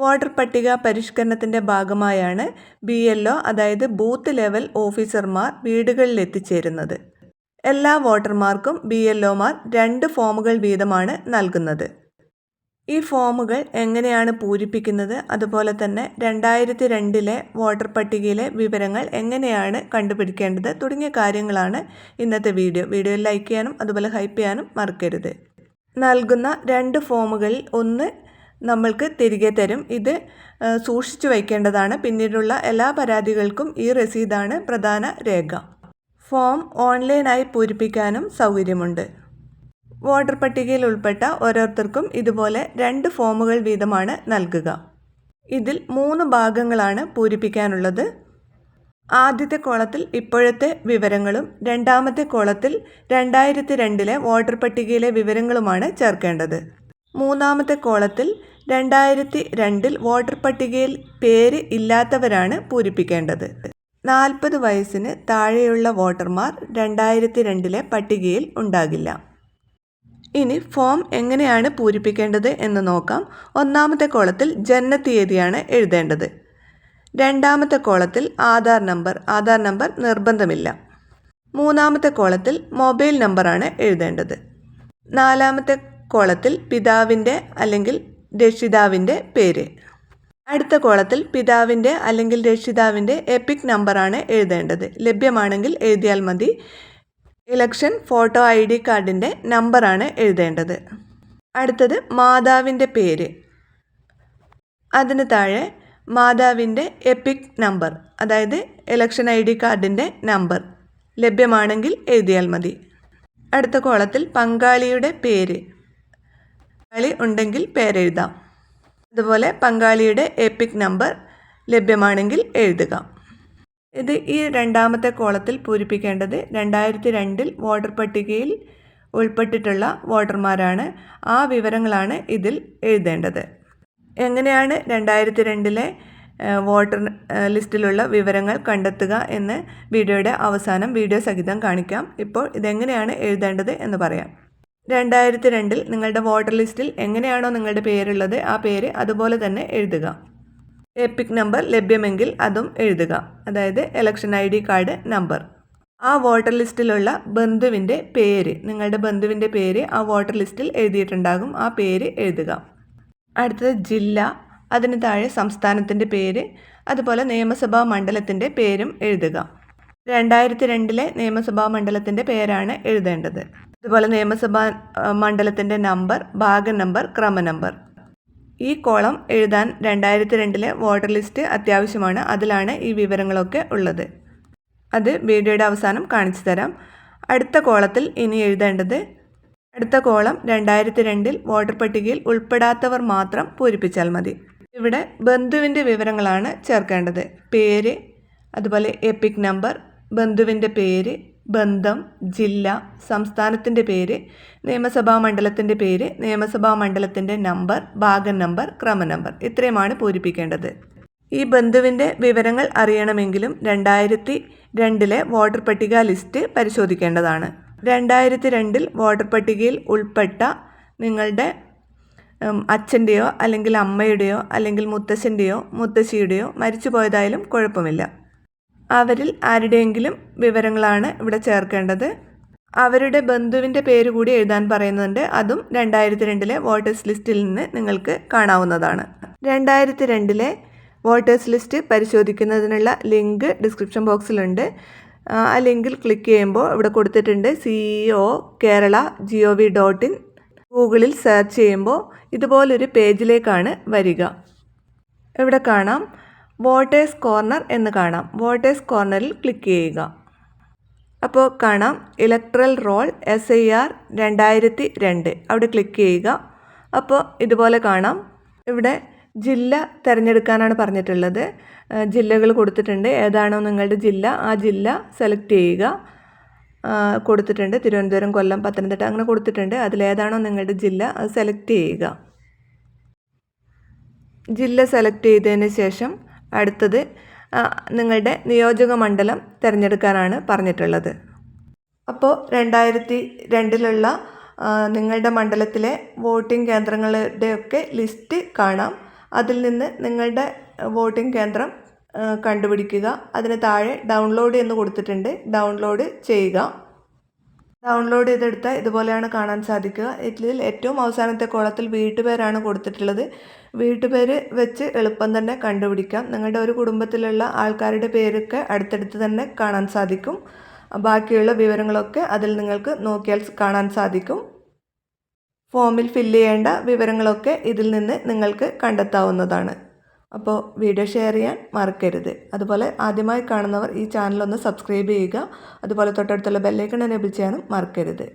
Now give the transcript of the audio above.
Voter പട്ടിക പരിഷ്കരണത്തിൻ്റെ ഭാഗമായാണ് BLO അതായത് ബൂത്ത് ലെവൽ ഓഫീസർമാർ വീടുകളിൽ എത്തിച്ചേരുന്നത്. എല്ലാ വോട്ടർമാർക്കും BLOമാർ 2 ഫോമുകൾ വീതമാണ് നൽകുന്നത്. ഈ ഫോമുകൾ എങ്ങനെയാണ് പൂരിപ്പിക്കുന്നത്, അതുപോലെ തന്നെ 2002 വോട്ടർ പട്ടികയിലെ വിവരങ്ങൾ എങ്ങനെയാണ് കണ്ടുപിടിക്കേണ്ടത് തുടങ്ങിയ കാര്യങ്ങളാണ് ഇന്നത്തെ വീഡിയോയിൽ ലൈക്ക് ചെയ്യാനും അതുപോലെ ഹൈപ്പ് ചെയ്യാനും മറക്കരുത്. നൽകുന്ന 2 ഫോമുകളിൽ ഒന്ന് നമ്മൾക്ക് തിരികെ തരും. ഇത് സൂക്ഷിച്ചു വയ്ക്കേണ്ടതാണ്. പിന്നീടുള്ള എല്ലാ പരാതികൾക്കും ഈ രസീതാണ് പ്രധാന രേഖ. ഫോം ഓൺലൈനായി പൂരിപ്പിക്കാനും സൗകര്യമുണ്ട്. വോട്ടർ പട്ടികയിൽ ഉൾപ്പെട്ട ഓരോരുത്തർക്കും ഇതുപോലെ 2 ഫോമുകൾ വീതമാണ് നൽകുക. ഇതിൽ 3 ഭാഗങ്ങളാണ് പൂരിപ്പിക്കാനുള്ളത്. ആദ്യത്തെ കോളത്തിൽ ഇപ്പോഴത്തെ വിവരങ്ങളും രണ്ടാമത്തെ കോളത്തിൽ 2002 വോട്ടർ പട്ടികയിലെ വിവരങ്ങളുമാണ് ചേർക്കേണ്ടത്. മൂന്നാമത്തെ കോളത്തിൽ 2002 വോട്ടർ പട്ടികയിൽ പേര് ഇല്ലാത്തവരാണ് പൂരിപ്പിക്കേണ്ടത്. 40 വയസ്സിന് താഴെയുള്ള വോട്ടർമാർ 2002 പട്ടികയിൽ ഉണ്ടാകില്ല. ഇനി ഫോം എങ്ങനെയാണ് പൂരിപ്പിക്കേണ്ടത് എന്ന് നോക്കാം. ഒന്നാമത്തെ കോളത്തിൽ ജനനത്തീയതിയാണ് എഴുതേണ്ടത്. രണ്ടാമത്തെ കോളത്തിൽ ആധാർ നമ്പർ നിർബന്ധമില്ല. മൂന്നാമത്തെ കോളത്തിൽ മൊബൈൽ നമ്പറാണ് എഴുതേണ്ടത്. നാലാമത്തെ കോളത്തിൽ പിതാവിൻ്റെ അല്ലെങ്കിൽ രക്ഷിതാവിൻ്റെ പേര്. അടുത്ത കോളത്തിൽ പിതാവിൻ്റെ അല്ലെങ്കിൽ രക്ഷിതാവിൻ്റെ എപിക് നമ്പറാണ് എഴുതേണ്ടത്. ലഭ്യമാണെങ്കിൽ എഴുതിയാൽ മതി. ഇലക്ഷൻ ഫോട്ടോ ID കാർഡിൻ്റെ നമ്പറാണ് എഴുതേണ്ടത്. അടുത്തത് മാതാവിൻ്റെ പേര്. അതിന് താഴെ മാതാവിൻ്റെ എപിക് നമ്പർ, അതായത് ഇലക്ഷൻ ID കാർഡിൻ്റെ നമ്പർ ലഭ്യമാണെങ്കിൽ എഴുതിയാൽ മതി. അടുത്ത കോളത്തിൽ പങ്കാളിയുടെ പേര്, പങ്കാളി ഉണ്ടെങ്കിൽ പേരെഴുതാം. അതുപോലെ പങ്കാളിയുടെ എപിക് നമ്പർ ലഭ്യമാണെങ്കിൽ എഴുതുക. ഈ രണ്ടാമത്തെ കോളത്തിൽ പൂരിപ്പിക്കേണ്ടത് 2002 വോട്ടർ പട്ടികയിൽ ഉൾപ്പെട്ടിട്ടുള്ള വോട്ടർമാരാണ്. ആ വിവരങ്ങളാണ് ഇതിൽ എഴുതേണ്ടത്. എങ്ങനെയാണ് 2002 വോട്ടർ ലിസ്റ്റിലുള്ള വിവരങ്ങൾ കണ്ടെത്തുക എന്ന് വീഡിയോയുടെ അവസാനം വീഡിയോ സഹിതം കാണിക്കാം. ഇപ്പോൾ ഇതെങ്ങനെയാണ് എഴുതേണ്ടത് എന്ന് പറയാം. 2002 നിങ്ങളുടെ വോട്ടർ ലിസ്റ്റിൽ എങ്ങനെയാണോ നിങ്ങളുടെ പേരുള്ളത് ആ പേര് അതുപോലെ തന്നെ എഴുതുക. എപിക് നമ്പർ ലഭ്യമെങ്കിൽ അതും എഴുതുക, അതായത് ഇലക്ഷൻ ID കാർഡ് നമ്പർ. ആ വോട്ടർ ലിസ്റ്റിലുള്ള ബന്ധുവിൻ്റെ പേര്, നിങ്ങളുടെ ബന്ധുവിൻ്റെ പേര് ആ വോട്ടർ ലിസ്റ്റിൽ എഴുതിയിട്ടുണ്ടാകും. ആ പേര് എഴുതുക. അടുത്തത് ജില്ല, അതിന് താഴെ സംസ്ഥാനത്തിൻ്റെ പേര്, അതുപോലെ നിയമസഭാ മണ്ഡലത്തിൻ്റെ പേരും എഴുതുക. 2002 നിയമസഭാ മണ്ഡലത്തിൻ്റെ പേരാണ് എഴുതേണ്ടത്. അതുപോലെ നിയമസഭാ മണ്ഡലത്തിൻ്റെ നമ്പർ, ഭാഗ നമ്പർ, ക്രമ നമ്പർ. ഈ കോളം എഴുതാൻ 2002 വോട്ടർ ലിസ്റ്റ് അത്യാവശ്യമാണ്. അതിലാണ് ഈ വിവരങ്ങളൊക്കെ ഉള്ളത്. അത് വീഡിയോയുടെ അവസാനം കാണിച്ചു തരാം. അടുത്ത കോളത്തിൽ ഇനി എഴുതേണ്ടത്, അടുത്ത കോളം 2002 വോട്ടർ പട്ടികയിൽ ഉൾപ്പെടാത്തവർ മാത്രം പൂരിപ്പിച്ചാൽ മതി. ഇവിടെ ബന്ധുവിൻ്റെ വിവരങ്ങളാണ് ചേർക്കേണ്ടത്. പേര്, അതുപോലെ എപിക് നമ്പർ, ബന്ധുവിൻ്റെ പേര്, ബന്ധം, ജില്ല, സംസ്ഥാനത്തിൻ്റെ പേര്, നിയമസഭാ മണ്ഡലത്തിൻ്റെ പേര്, നിയമസഭാ മണ്ഡലത്തിൻ്റെ നമ്പർ, ഭാഗ നമ്പർ, ക്രമ നമ്പർ. ഇത്രയുമാണ് പൂരിപ്പിക്കേണ്ടത്. ഈ ബന്ധുവിൻ്റെ വിവരങ്ങൾ അറിയണമെങ്കിലും 2002 വോട്ടർ പട്ടിക ലിസ്റ്റ് പരിശോധിക്കേണ്ടതാണ്. 2002 വോട്ടർ പട്ടികയിൽ ഉൾപ്പെട്ട നിങ്ങളുടെ അച്ഛൻ്റെയോ അല്ലെങ്കിൽ അമ്മയുടെയോ അല്ലെങ്കിൽ മുത്തശ്ശൻ്റെയോ മുത്തശ്ശിയുടെയോ മരിച്ചു പോയതായാലും കുഴപ്പമില്ല. അവരിൽ ആരുടെയെങ്കിലും വിവരങ്ങളാണ് ഇവിടെ ചേർക്കേണ്ടത്. അവരുടെ ബന്ധുവിൻ്റെ പേര് കൂടി എഴുതാൻ പറയുന്നുണ്ട്. അതും 2002 വോട്ടേഴ്സ് ലിസ്റ്റിൽ നിന്ന് നിങ്ങൾക്ക് കാണാവുന്നതാണ്. 2002 വോട്ടേഴ്സ് ലിസ്റ്റ് പരിശോധിക്കുന്നതിനുള്ള ലിങ്ക് ഡിസ്ക്രിപ്ഷൻ ബോക്സിലുണ്ട്. ആ ലിങ്കിൽ ക്ലിക്ക് ചെയ്യുമ്പോൾ ഇവിടെ കൊടുത്തിട്ടുണ്ട് ceo.kerala.gov.in. ഗൂഗിളിൽ സെർച്ച് ചെയ്യുമ്പോൾ ഇതുപോലൊരു പേജിലേക്കാണ് വരിക. ഇവിടെ കാണാം വോട്ടേഴ്സ് കോർണർ എന്ന് കാണാം. വോട്ടേഴ്സ് കോർണറിൽ ക്ലിക്ക് ചെയ്യുക. അപ്പോൾ കാണാം ഇലക്ട്രൽ റോൾ SIR 2002. അവിടെ ക്ലിക്ക് ചെയ്യുക. അപ്പോൾ ഇതുപോലെ കാണാം. ഇവിടെ ജില്ല തിരഞ്ഞെടുക്കാനാണ് പറഞ്ഞിട്ടുള്ളത്. ജില്ലകൾ കൊടുത്തിട്ടുണ്ട്. ഏതാണോ നിങ്ങളുടെ ജില്ല ആ ജില്ല സെലക്ട് ചെയ്യുക. കൊടുത്തിട്ടുണ്ട് തിരുവനന്തപുരം, കൊല്ലം, പത്തനംതിട്ട അങ്ങനെ കൊടുത്തിട്ടുണ്ട്. അതിലേതാണോ നിങ്ങളുടെ ജില്ല അത് സെലക്ട് ചെയ്യുക. ജില്ല സെലക്ട് ചെയ്തതിന് ശേഷം അടുത്തത് നിങ്ങളുടെ നിയോജക മണ്ഡലം തിരഞ്ഞെടുക്കാനാണ് പറഞ്ഞിട്ടുള്ളത്. അപ്പോൾ 2002 നിങ്ങളുടെ മണ്ഡലത്തിലെ വോട്ടിംഗ് കേന്ദ്രങ്ങളുടെയൊക്കെ ലിസ്റ്റ് കാണാം. അതിൽ നിന്ന് നിങ്ങളുടെ വോട്ടിംഗ് കേന്ദ്രം കണ്ടുപിടിക്കുക. അതിന് താഴെ ഡൗൺലോഡ് എന്ന് കൊടുത്തിട്ടുണ്ട്. ഡൗൺലോഡ് ചെയ്യുക. ഡൗൺലോഡ് ചെയ്തെടുത്താൽ ഇതുപോലെയാണ് കാണാൻ സാധിക്കുക. ഇതിൽ ഏറ്റവും അവസാനത്തെ കോളത്തിൽ വീട്ടുപേരാണ് കൊടുത്തിട്ടുള്ളത്. വീട്ടുപേര് വെച്ച് എളുപ്പം തന്നെ കണ്ടുപിടിക്കാം. നിങ്ങളുടെ ഒരു കുടുംബത്തിലുള്ള ആൾക്കാരുടെ പേരൊക്കെ അടുത്തടുത്ത് തന്നെ കാണാൻ സാധിക്കും. ബാക്കിയുള്ള വിവരങ്ങളൊക്കെ അതിൽ നിങ്ങൾക്ക് നോക്കിയാൽ കാണാൻ സാധിക്കും. ഫോമിൽ ഫില്ല് ചെയ്യേണ്ട വിവരങ്ങളൊക്കെ ഇതിൽ നിന്ന് നിങ്ങൾക്ക് കണ്ടെത്താവുന്നതാണ്. അപ്പോൾ വീഡിയോ ഷെയർ ചെയ്യാൻ മറക്കരുത്. അതുപോലെ ആദ്യമായി കാണുന്നവർ ഈ ചാനൽ ഒന്ന് സബ്സ്ക്രൈബ് ചെയ്യുക. അതുപോലെ തൊട്ടടുത്തുള്ള ബെല്ലൈക്കൺ എനേബിൾ ചെയ്യാനും മറക്കരുത്.